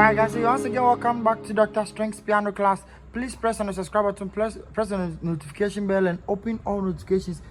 Alright guys, so once again welcome back to Dr. Strength's piano class. Please press on the subscribe button, press on the notification bell and open all notifications.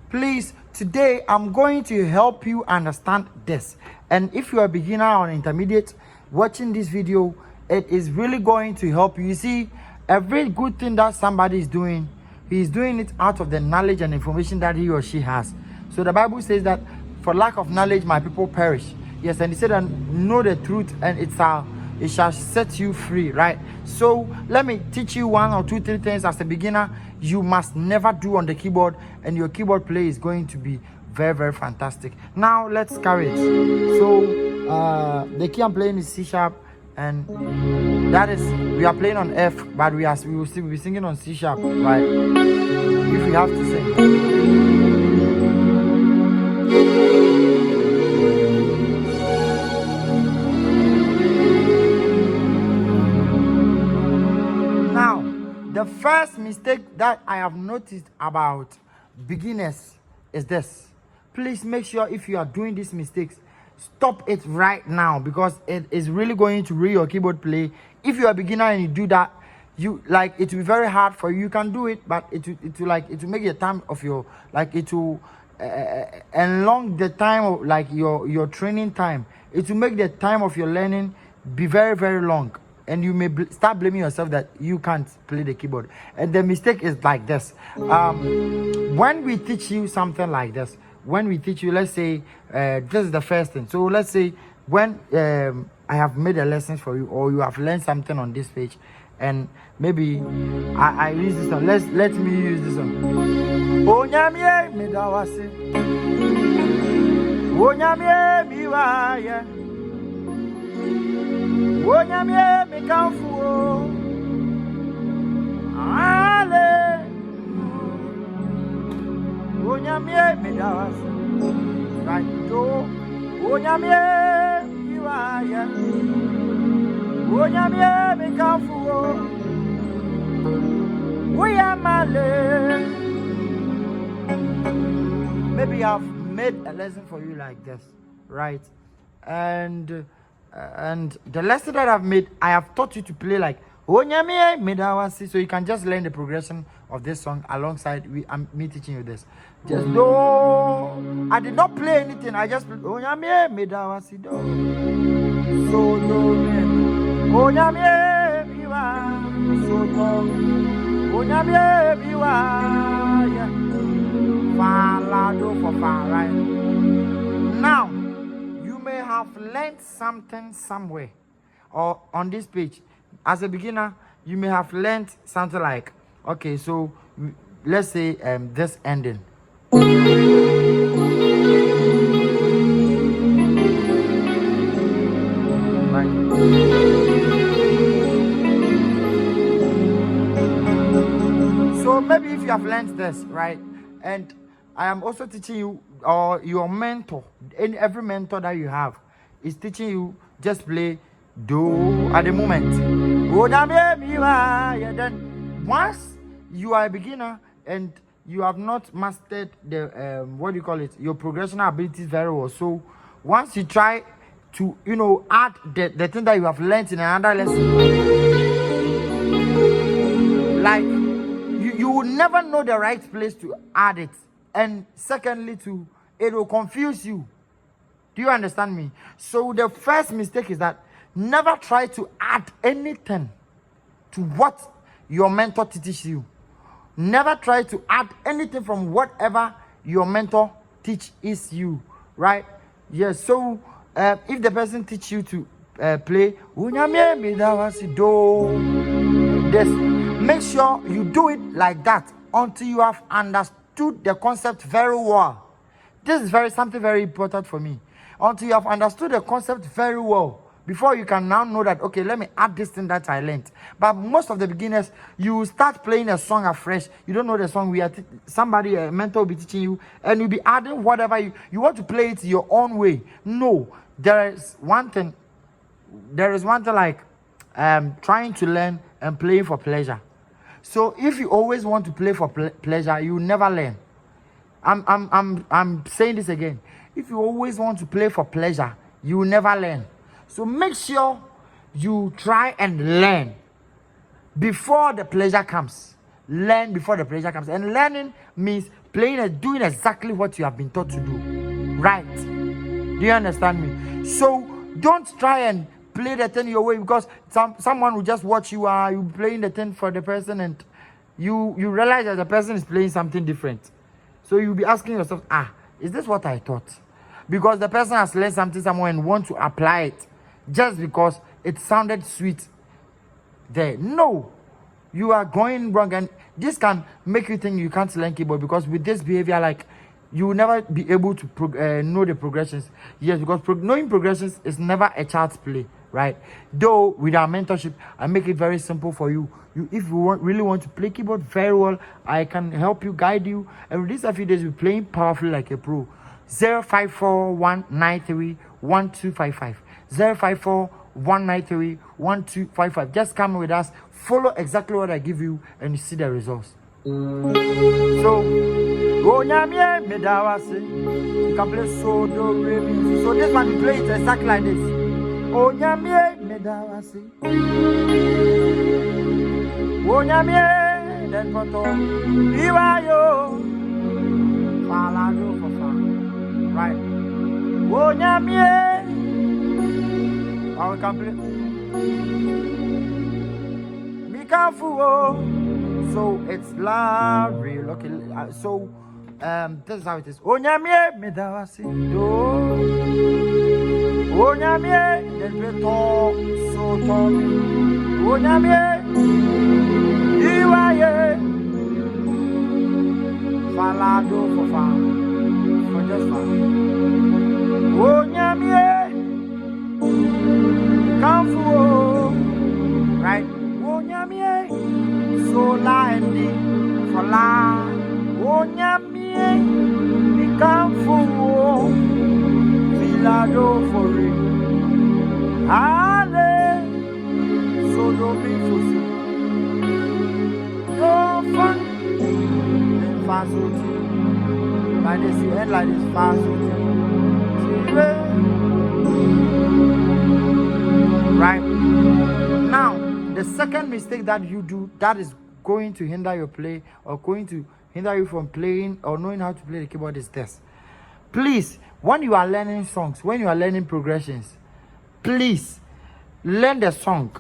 Please, today I'm going to help you understand this. And if you are a beginner or intermediate watching this video, it is really going to help you. You see, every good thing that somebody is doing, he is doing it out of the knowledge and information that he or she has. So the Bible says that for lack of knowledge, my people perish. Yes, and he said, and know the truth, and it shall set you free, right? So let me teach you 1 or 2, 3 things as a beginner you must never do on the keyboard, and your keyboard play is going to be very, very fantastic. Now let's carry it. So the key I'm playing is C sharp, and that is, we are playing on F, but we will still be singing on C sharp, right? If we have to sing. The first mistake that I have noticed about beginners is this. Please make sure if you are doing these mistakes, stop it right now, because it is really going to ruin your keyboard play. If you are a beginner and you do that, it will be very hard for you. You can do it, but it will make the time of your, it will elong the time of your training time. It will make the time of your learning be very, very long. And you may start blaming yourself that you can't play the keyboard. And the mistake is like this. When we teach you something like this, when we teach you, let's say, this is the first thing. So let's say when I have made a lesson for you, or you have learned something on this page, and maybe I use this one. Let me use this one. Onyamye medawase. Onyamye miwaya. Onyamye mikamfuo ale Onyamye medawase right do Onyamye iwaya Onyamye mikamfuo Oyamale. Maybe I've made a lesson for you like this, right? And the lesson that I've made, I have taught you to play like Onyamye medawase, so you can just learn the progression of this song alongside me teaching you this. Just do. I did not play anything. I just played Onyamye medawase do. So do Onyamye biwa. So do Onyamye biwa. Fa la do for fa, right? Now have learned something somewhere or on this page. As a beginner, you may have learned something like, okay, so let's say this ending. Right. So maybe if you have learned this, right, and I am also teaching you, or your mentor, every mentor that you have is teaching you just play do at the moment. Then once you are a beginner and you have not mastered the your progression abilities very well, so once you try to add the thing that you have learned in another lesson, like you will never know the right place to add it. And secondly, it will confuse you. Do you understand me? So the first mistake is that never try to add anything to what your mentor teaches you. Never try to add anything from whatever your mentor teaches you, right? Yes. So if the person teaches you to play this, make sure you do it like that until you have understood the concept very well. This is something very important for me. Until you have understood the concept very well, before you can now know that, okay, let me add this thing that I learned. But most of the beginners, you start playing a song afresh. You don't know the song. Somebody, a mentor, will be teaching you, and you'll be adding whatever you want to play it your own way. No, there is one thing like trying to learn and playing for pleasure. So if you always want to play for pleasure, you will never learn. I'm saying this again. If you always want to play for pleasure, you will never learn. So make sure you try and learn before the pleasure comes. Learn before the pleasure comes. And learning means playing and doing exactly what you have been taught to do. Right? Do you understand me? So don't try and play the thing your way, because someone will just watch you. You playing the thing for the person, and you realize that the person is playing something different. So you'll be asking yourself, is this what I thought? Because the person has learned something somewhere and want to apply it just because it sounded sweet there. No, you are going wrong, and this can make you think you can't learn keyboard, because with this behavior, like, you will never be able to know the progressions. Yes, because knowing progressions is never a child's play, right? Though with our mentorship, I make it very simple for you. If you really want to play keyboard very well, I can help you, guide you. And with these a few days, we're playing powerfully like a pro. 0541931255. 0541931255. Just come with us, follow exactly what I give you, and you see the results. So, you can play so do re mi. So this one you play it exactly like this. Oh nyamie medawasi. Oh nyamie then koto. Iwayo. Falado for fun. Right. Oh nyamie. Or we can play. Mikafu. So it's la real. Okay. So this is how it is. Onyamie medawasi do. Onyamie denveto so tomi. Onyamie iwaye falado for fun, for just fun. Onyamie kamfu, right? Onyamie so la endi for la. Onyamie mikamfu filado for it. Ale so do me fusu. No fun then fasuti. Like this you end like this fasuti. Right? Now the second mistake that you do that is going to hinder your play, or going to hinder you from playing or knowing how to play the keyboard, is this. Please, when you are learning songs, when you are learning progressions, please learn the song.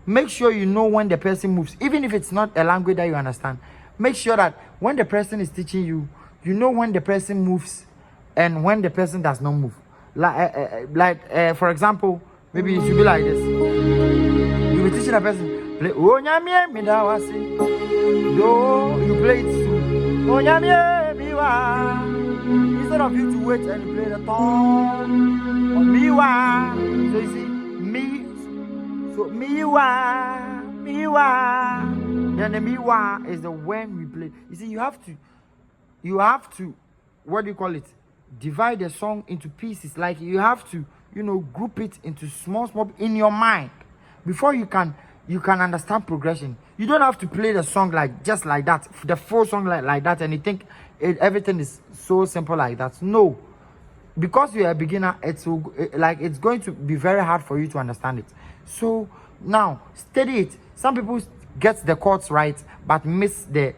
Make sure you know when the person moves, even if it's not a language that you understand. Make sure that when the person is teaching you, you know when the person moves and when the person does not move. For example, maybe it should be like this. You be teaching a person. Play Onyamie midawasi. Do you play it soon? Onyamie biwa. Instead of you to wait and play the tone on miwa. So you see me. So miwa. Then the miwa is the when we play. You see, you have to what do you call it? Divide the song into pieces. Like you have to, group it into small in your mind before you can understand progression. You don't have to play the song just like that, the full song like that, and you think everything is so simple like that. No, because you're a beginner, it's going to be very hard for you to understand it. So now study it. Some people get the chords right, but miss the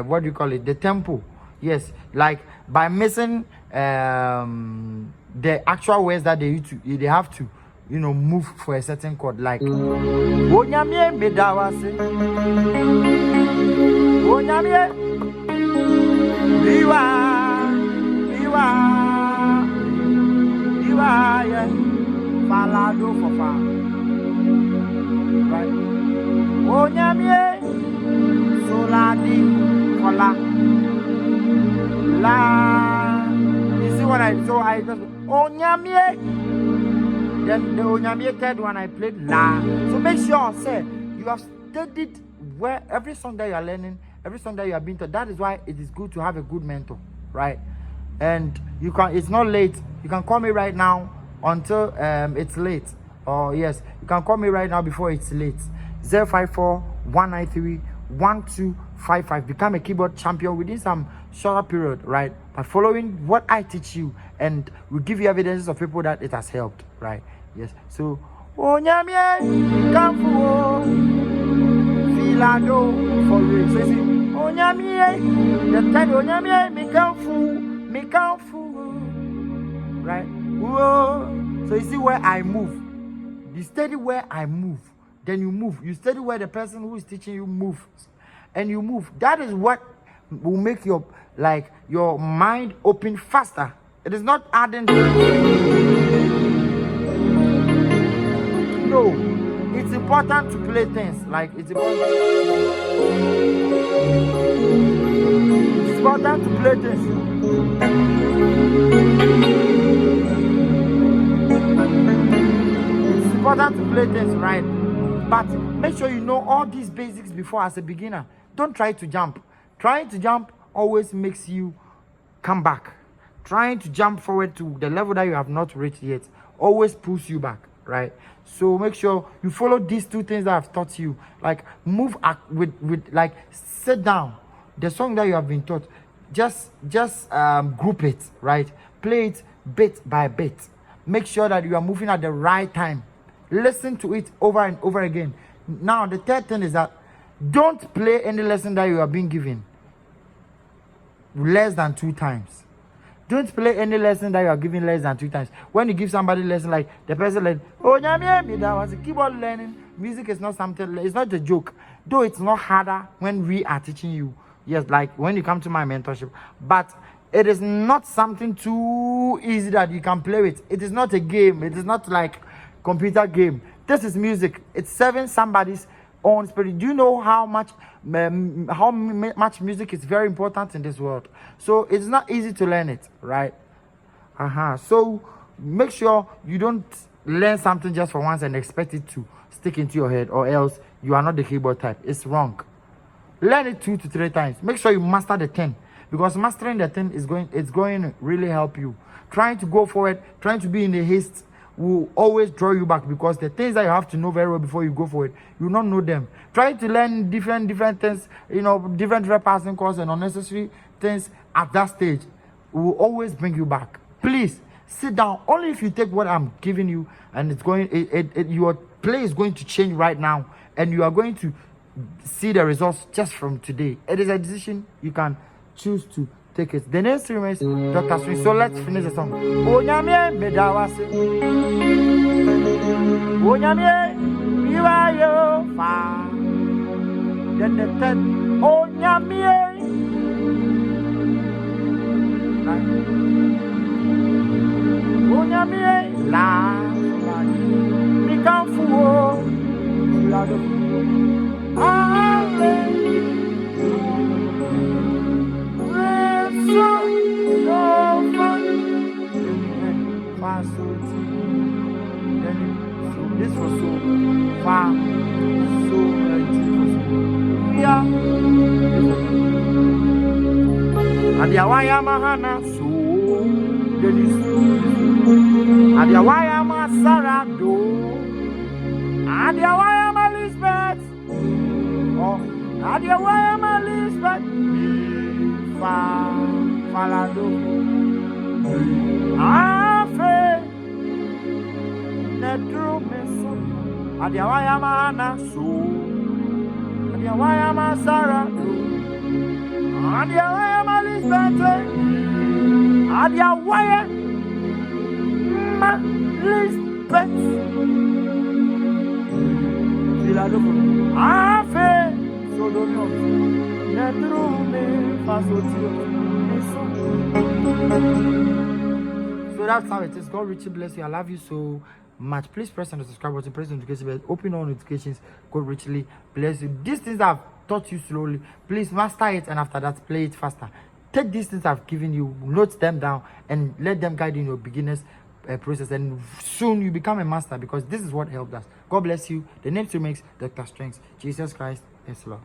what do you call it? The tempo. Yes, like by missing the actual words that they have to move for a certain chord, like Onyamie medawase. Onyamie Iwa yeah. Falado for far. Right. Onyamie soladi for la. You see what I just Onyamie. Then the Onyamie third one I played la. So make sure, say, you have studied where every song that you are learning, every song that you have been taught. That is why it is good to have a good mentor, right? And it's not late. You can call me right now until it's late. Or yes, you can call me right now before it's late. 054-193-1255. Become a keyboard champion within some shorter period, right? by following what I teach you, and we give you evidences of people that it has helped, right? Yes. So, Onyamie, Kamfu, Filado for real. So you see, Onyamie, the time Onyamie, Mikamfu, right? Whoa. So you see where I move. You study where I move, then you move. You study where the person who is teaching you moves, and you move. That is what will make your mind open faster. It is not adding. No, it's important to play things like it's important to play things. It's important to play things right, but make sure you know all these basics before as a beginner. Don't try to jump. Trying to jump always makes you come back. Trying to jump forward to the level that you have not reached yet always pulls you back, right? So make sure you follow these two things that I've taught you. Like move with like sit down. The song that you have been taught, just group it, right? Play it bit by bit. Make sure that you are moving at the right time. Listen to it over and over again. Now the third thing is that don't play any lesson that you are being given less than 2 times. Don't play any lesson that you are giving less than 2 times. When you give somebody a lesson, like the person like, oh, that was a keyboard learning. Music is not something, it's not a joke. Though it's not harder when we are teaching you. Yes, like when you come to my mentorship. But it is not something too easy that you can play with. It is not a game. It is not like computer game. This is music. It's serving somebody's own spirit. Do you know how much music is very important in this world? So it's not easy to learn it, right? So make sure you don't learn something just for once and expect it to stick into your head, or else you are not the keyboard type. It's wrong. Learn it 2 to 3 times. Make sure you master the thing, because mastering the thing is going to really help you. Trying to go forward, trying to be in a haste will always draw you back, because the things that you have to know very well before you go forward, you will not know them. Trying to learn different things, different passing courses and unnecessary things at that stage will always bring you back. Please sit down. Only if you take what I'm giving you, and your play is going to change right now, and you are going to see the results just from today. It is a decision you can choose to take it. The next remains Dr. Swing. So let's finish the song. Onyamie medawase. Onyamie miwayo fa. Then the third Onyamie. Onyamie la mikamfuo lado. This was so far, so yeah. Adiawaya mahana so Denis. Adiawaya masarado. Adiawaya malisbeth. Oh, Adiawaya malisbeth. Falado. Afe. Nedro meso. Adiawaya mahana so. Adiawaya masarado. Adiawaya malisbeth. Adiawaya malisbeth. Filado. Afe. Sodomio. Nedro me fasotio. So that's how it is. God richly bless you. I love you so much. Please press on the subscribe button, press the notification bell, open all notifications. God richly bless you. These things I've taught you slowly, please master it, and after that play it faster. Take these things I've given you, note them down, and let them guide you in your beginner's process, and soon you become a master, because this is what helped us. God bless you. The name to makes Dr. Strength. Jesus Christ is Lord.